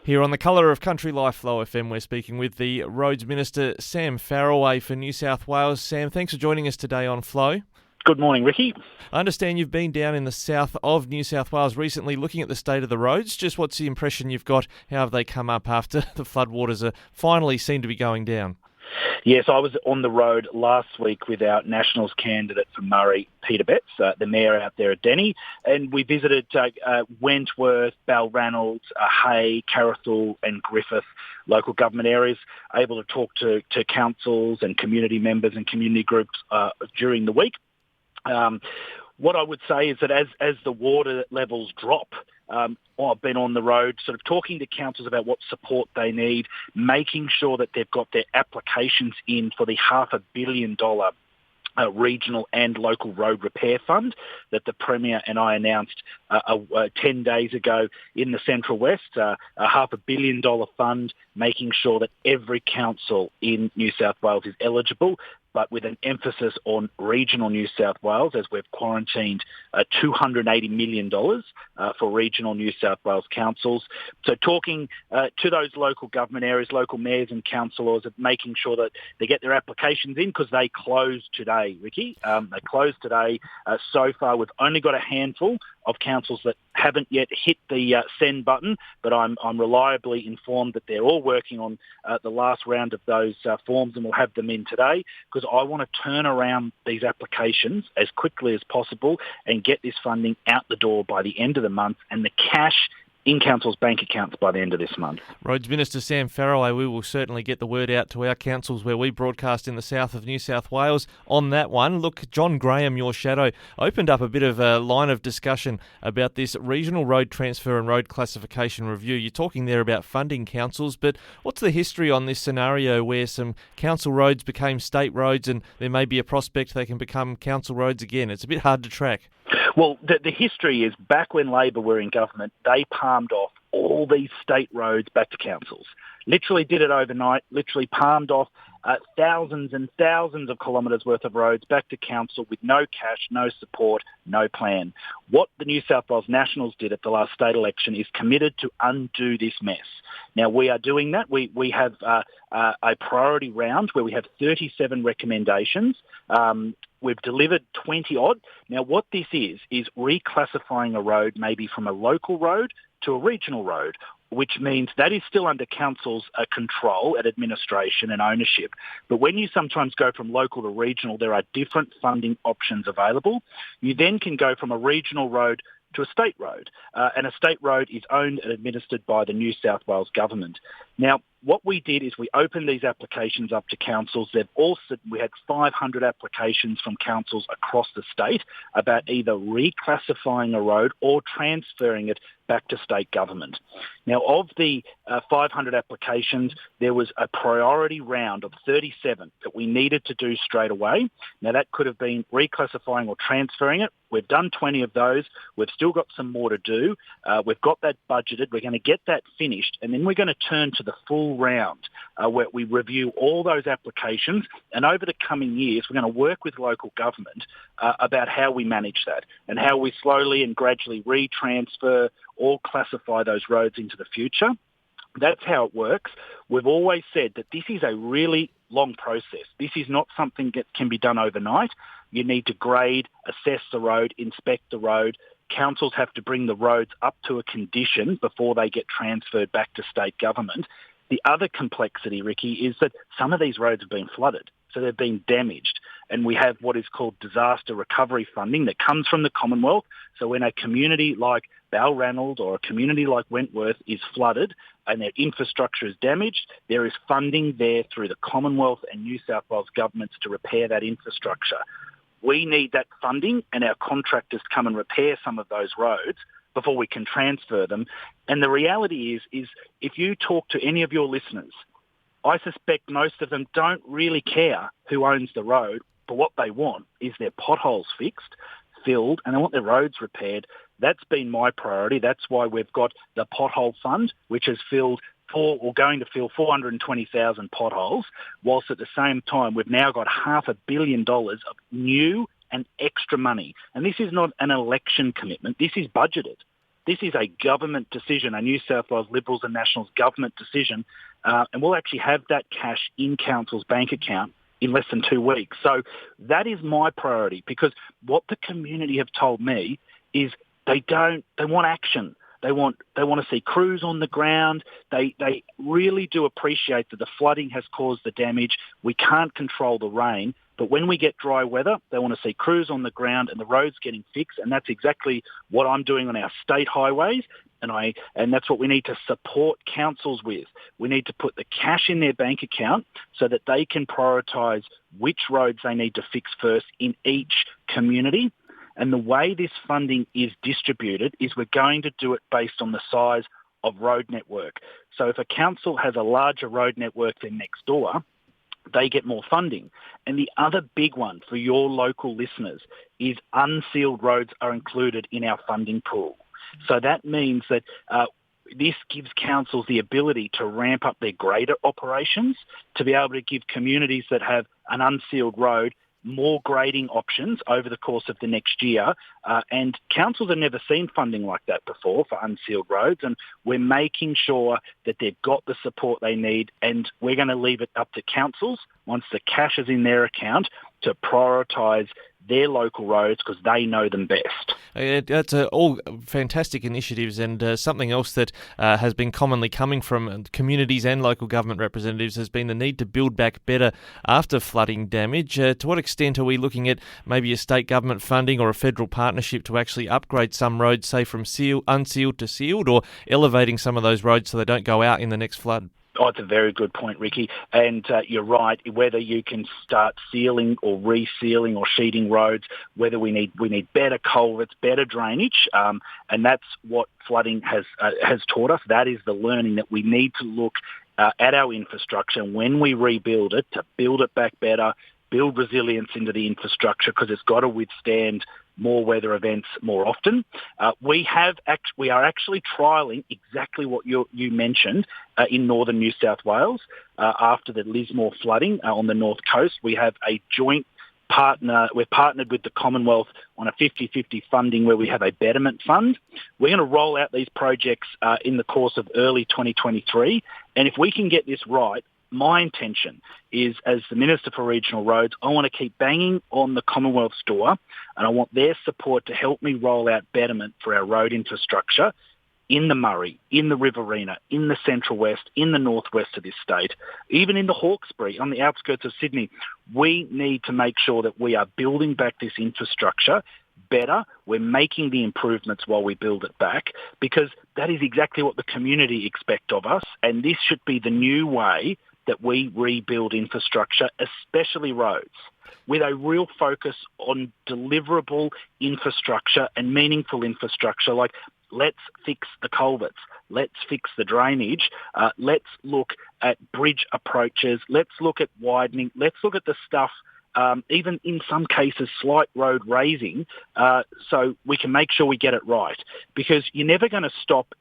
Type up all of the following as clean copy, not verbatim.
Here on the Colour of Country Life Flow FM, we're speaking with the Roads Minister, Sam Farraway for New South Wales. Sam, thanks for joining us today on Flow. Good morning, Ricky. I understand you've been down in the south of New South Wales recently looking at the state of the roads. Just what's the impression you've got? How have they come up after the floodwaters finally seem to be going down? Yes, I was on the road last week with our Nationals candidate for Murray, Peter Betts, the mayor out there at Denny, and we visited Wentworth, Balranald, Hay, Carrithel and Griffith local government areas, able to talk to councils and community members and community groups during the week. What I would say is that as the water levels drop, I've been on the road sort of talking to councils about what support they need, making sure that they've got their applications in for the $500 million regional and local road repair fund that the Premier and I announced 10 days ago in the Central West, a $500 million fund, making sure that every council in New South Wales is eligible, but with an emphasis on regional New South Wales, as we've quarantined $280 million for regional New South Wales councils. So talking to those local government areas, local mayors and councillors, of making sure that they get their applications in, because they close today, Ricky. They close today. So far, we've only got a handful of councils that haven't yet hit the send button, but I'm reliably informed that they're all working on the last round of those forms, and we'll have them in today, because I want to turn around these applications as quickly as possible and get this funding out the door by the end of the month and the cash in councils' bank accounts by the end of this month. Roads Minister Sam Farraway, we will certainly get the word out to our councils where we broadcast in the south of New South Wales on that one. Look, John Graham, your shadow, opened up a bit of a line of discussion about this regional road transfer and road classification review. You're talking there about funding councils, but what's the history on this scenario where some council roads became state roads and there may be a prospect they can become council roads again? It's a bit hard to track. Well, the history is back when Labor were in government, they palmed off all these state roads back to councils. Literally did it overnight, literally palmed off thousands and thousands of kilometres worth of roads back to council with no cash, no support, no plan. What the New South Wales Nationals did at the last state election is committed to undo this mess. Now, we are doing that. We have a priority round where we have 37 recommendations. We've delivered 20-odd. Now, what this is reclassifying a road maybe from a local road to a regional road, which means that is still under council's control and administration and ownership. But when you sometimes go from local to regional, there are different funding options available. You then can go from a regional road to a state road, and a state road is owned and administered by the New South Wales government. Now, what we did is we opened these applications up to councils. We had 500 applications from councils across the state about either reclassifying a road or transferring it back to state government. Now, of the 500 applications, there was a priority round of 37 that we needed to do straight away. Now, that could have been reclassifying or transferring it. We've done 20 of those. We've still got some more to do. We've got that budgeted. We're going to get that finished, and then we're going to turn to the full round where we review all those applications, and over the coming years we're going to work with local government about how we manage that and how we slowly and gradually retransfer or classify those roads into the future. That's how it works. We've always said that this is a really long process. This is not something that can be done overnight. You need to grade, assess the road, inspect the road. Councils have to bring the roads up to a condition before they get transferred back to state government. The other complexity, Ricky, is that some of these roads have been flooded, so they've been damaged. And we have what is called disaster recovery funding that comes from the Commonwealth. So when a community like Balranald or a community like Wentworth is flooded and their infrastructure is damaged, there is funding there through the Commonwealth and New South Wales governments to repair that infrastructure. We need that funding, and our contractors come and repair some of those roads before we can transfer them. And the reality is if you talk to any of your listeners, I suspect most of them don't really care who owns the road, but what they want is their potholes fixed, filled, and they want their roads repaired. That's been my priority. That's why we've got the pothole fund, which has filled going to fill 420,000 potholes, whilst at the same time we've now got $500 million of new and extra money. And this is not an election commitment. This is budgeted. This is a government decision, a New South Wales Liberals and Nationals government decision, and we'll actually have that cash in council's bank account in less than 2 weeks. So that is my priority, because what the community have told me is they want action. They want to see crews on the ground. They really do appreciate that the flooding has caused the damage. We can't control the rain, but when we get dry weather, they want to see crews on the ground and the roads getting fixed. And that's exactly what I'm doing on our state highways. And that's what we need to support councils with. We need to put the cash in their bank account so that they can prioritise which roads they need to fix first in each community. And the way this funding is distributed is we're going to do it based on the size of road network. So if a council has a larger road network than next door, they get more funding. And the other big one for your local listeners is unsealed roads are included in our funding pool. So that means that this gives councils the ability to ramp up their grader operations, to be able to give communities that have an unsealed road more grading options over the course of the next year. And councils have never seen funding like that before for unsealed roads, and we're making sure that they've got the support they need, and we're going to leave it up to councils, once the cash is in their account, to prioritise their local roads because they know them best. That's all fantastic initiatives, and something else that has been commonly coming from communities and local government representatives has been the need to build back better after flooding damage. To what extent are we looking at maybe a state government funding or a federal partnership to actually upgrade some roads, say from unsealed to sealed, or elevating some of those roads so they don't go out in the next flood? Oh, it's a very good point, Ricky. And you're right, whether you can start sealing or resealing or sheeting roads, whether we need better culverts, better drainage, and that's what flooding has taught us. That is the learning, that we need to look at our infrastructure when we rebuild it, to build it back better, build resilience into the infrastructure, because it's got to withstand more weather events more often. We are actually trialling exactly what you mentioned in northern New South Wales after the Lismore flooding on the north coast. We have a joint partner. We're partnered with the Commonwealth on a 50-50 funding where we have a betterment fund. We're going to roll out these projects in the course of early 2023. And if we can get this right, my intention is, as the Minister for Regional Roads, I want to keep banging on the Commonwealth's door, and I want their support to help me roll out betterment for our road infrastructure in the Murray, in the Riverina, in the Central West, in the northwest of this state, even in the Hawkesbury, on the outskirts of Sydney. We need to make sure that we are building back this infrastructure better. We're making the improvements while we build it back, because that is exactly what the community expect of us, and this should be the new way that we rebuild infrastructure, especially roads, with a real focus on deliverable infrastructure and meaningful infrastructure. Like, let's fix the culverts, let's fix the drainage, let's look at bridge approaches, let's look at widening, let's look at the stuff, even in some cases slight road raising, so we can make sure we get it right. Because you're never going to stop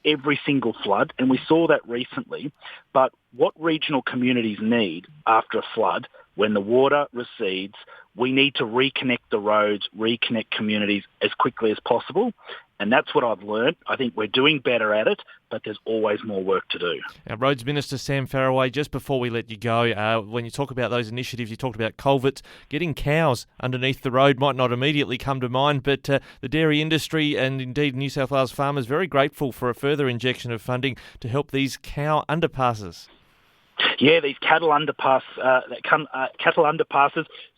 every single flood, and we saw that recently. But what regional communities need after a flood, when the water recedes, we need to reconnect the roads, reconnect communities as quickly as possible. And that's what I've learned. I think we're doing better at it, but there's always more work to do. Our Roads Minister, Sam Farraway, just before we let you go, when you talk about those initiatives, you talked about culverts. Getting cows underneath the road might not immediately come to mind, but the dairy industry and indeed New South Wales farmers very grateful for a further injection of funding to help these cow underpasses. Yeah, these cattle underpasses.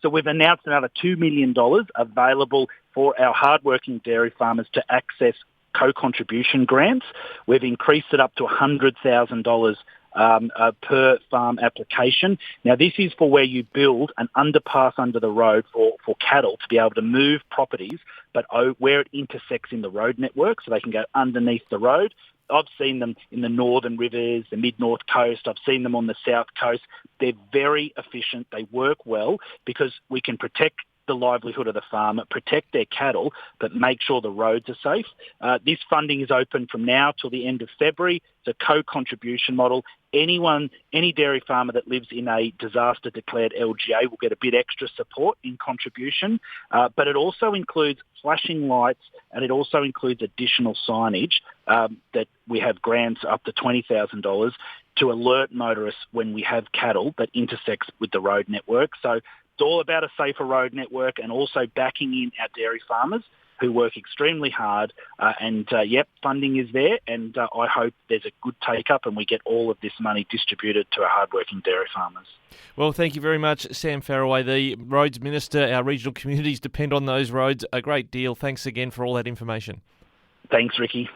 So we've announced another $2 million available for our hardworking dairy farmers to access co-contribution grants. We've increased it up to $100,000 per farm application. Now, this is for where you build an underpass under the road for cattle to be able to move properties, but where it intersects in the road network so they can go underneath the road. I've seen them in the northern rivers, the mid-north coast. I've seen them on the south coast. They're very efficient. They work well because we can protect the livelihood of the farmer, protect their cattle, but make sure the roads are safe. This funding is open from now till the end of February. It's a co-contribution model. Any dairy farmer that lives in a disaster-declared LGA will get a bit extra support in contribution, but it also includes flashing lights and it also includes additional signage that we have grants up to $20,000 to alert motorists when we have cattle that intersects with the road network. So it's all about a safer road network and also backing in our dairy farmers who work extremely hard. Funding is there, and I hope there's a good take-up and we get all of this money distributed to our hard-working dairy farmers. Well, thank you very much, Sam Farraway, the Roads Minister. Our regional communities depend on those roads a great deal. Thanks again for all that information. Thanks, Ricky.